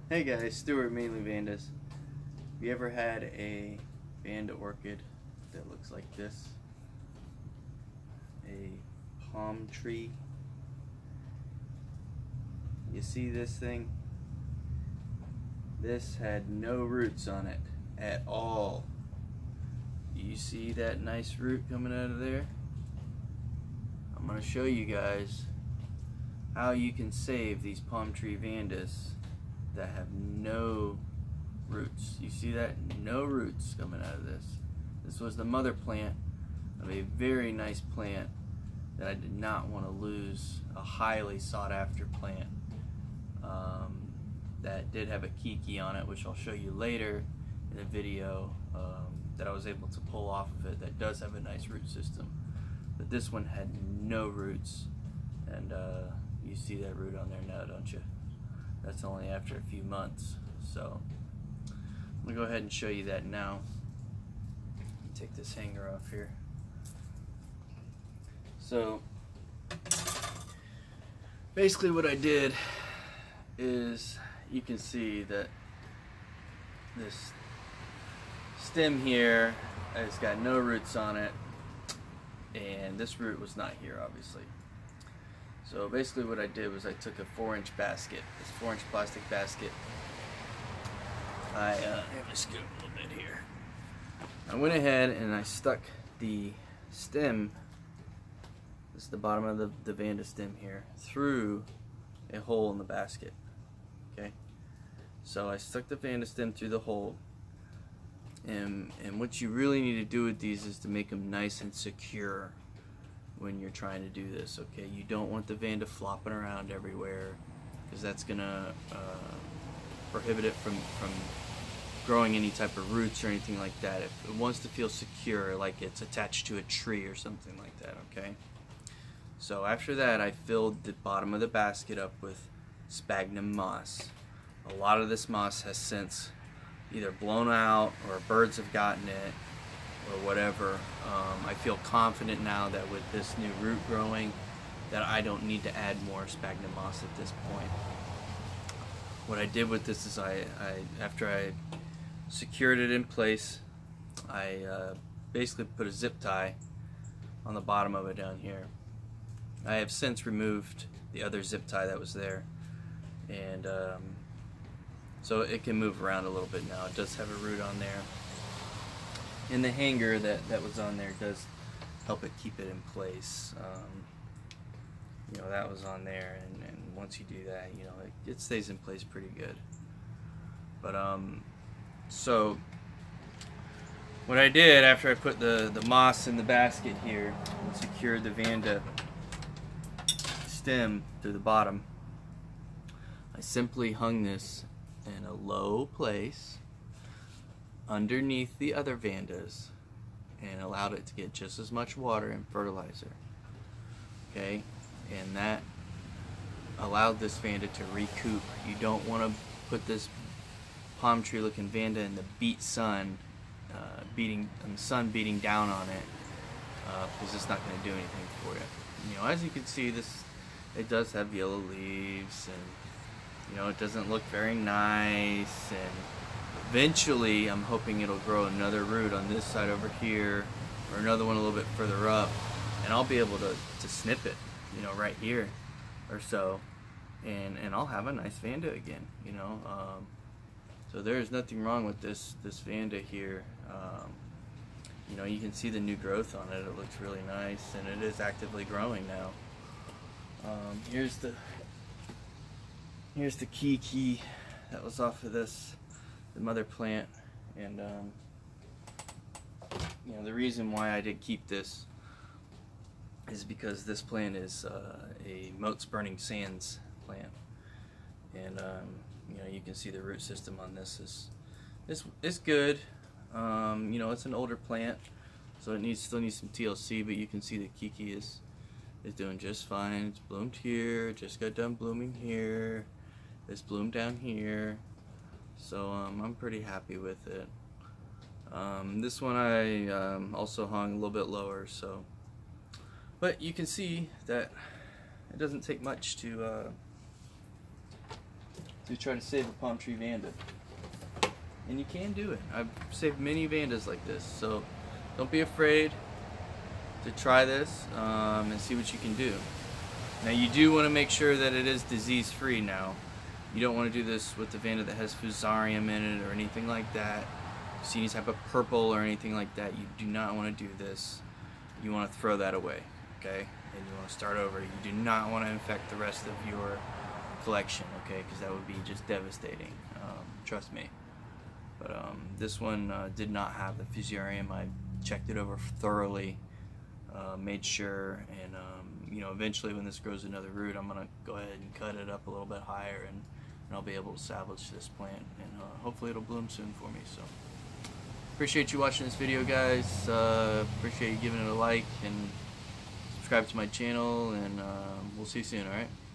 Hey guys, Stuart, mainly Vandas. Have you ever had a Vanda orchid that looks like this? A palm tree. You see this thing? This had no roots on it at all. Do you see that nice root coming out of there? I'm going to show you guys how you can save these palm tree Vandas that have no roots. You see that? No roots coming out of this. This was the mother plant of a very nice plant that I did not want to lose, a highly sought after plant that did have a kiki on it, which I'll show you later in a video that I was able to pull off of it, that does have a nice root system. But this one had no roots, and you see that root on there now, don't you? That's only after a few months. So I'm gonna go ahead and show you that now. Take this hanger off here. So basically what I did is, you can see that this stem here has got no roots on it, and this root was not here obviously. So basically what I did was I took a 4-inch basket, this 4-inch plastic basket. Let me scoot a little bit here. I went ahead and I stuck the stem, this is the bottom of the Vanda stem here, through a hole in the basket. Okay, so I stuck the Vanda stem through the hole, and what you really need to do with these is to make them nice and secure when you're trying to do this. Okay, you don't want the Vanda flopping around everywhere, because that's gonna prohibit it from growing any type of roots or anything like that. It wants to feel secure, like it's attached to a tree or something like that. Okay, so after that I filled the bottom of the basket up with sphagnum moss. A lot of this moss has since either blown out or birds have gotten it or whatever. I feel confident now that with this new root growing that I don't need to add more sphagnum moss at this point. What I did with this is after I secured it in place, I basically put a zip tie on the bottom of it down here. I have since removed the other zip tie that was there, and so it can move around a little bit now. It does have a root on there, and the hanger that was on there does help it keep it in place. You know, that was on there, and once you do that, you know, it stays in place pretty good. But so what I did after I put the moss in the basket here and secured the Vanda stem through the bottom, I simply hung this in a low place underneath the other Vandas and allowed it to get just as much water and fertilizer. Okay, and that allowed this Vanda to recoup. You don't want to put this palm tree looking Vanda in the sun, beating down on it, because it's not going to do anything for you. You know, as you can see, it does have yellow leaves, and you know, it doesn't look very nice, and eventually I'm hoping it'll grow another root on this side over here, or another one a little bit further up, and I'll be able to snip it, you know, right here or so, and I'll have a nice Vanda again, you know. So there's nothing wrong with this Vanda here. You know, you can see the new growth on it. It looks really nice, and it is actively growing now. Here's the kiki that was off of the mother plant, and you know, the reason why I did keep this is because this plant is a Moats burning sands plant, and you know, you can see the root system on this is good. You know, it's an older plant, so it still needs some TLC, but you can see the kiki is doing just fine. It's bloomed here, just got done blooming here, it's bloomed down here, so I'm pretty happy with it. This one I also hung a little bit lower, so, but you can see that it doesn't take much to to try to save a palm tree Vanda. And you can do it. I've saved many Vandas like this, so don't be afraid to try this and see what you can do. Now you do want to make sure that it is disease free now. You don't want to do this with the Vanda that has fusarium in it or anything like that. If you see any type of purple or anything like that, you do not want to do this. You want to throw that away, okay? And you want to start over. You do not want to infect the rest of your collection, okay? Because that would be just devastating. Trust me. But this one did not have the fusarium. I checked it over thoroughly, made sure, and you know, eventually when this grows another root, I'm gonna go ahead and cut it up a little bit higher, and I'll be able to salvage this plant, and hopefully it'll bloom soon for me. So appreciate you watching this video, guys. Appreciate you giving it a like and subscribe to my channel, and we'll see you soon. All right.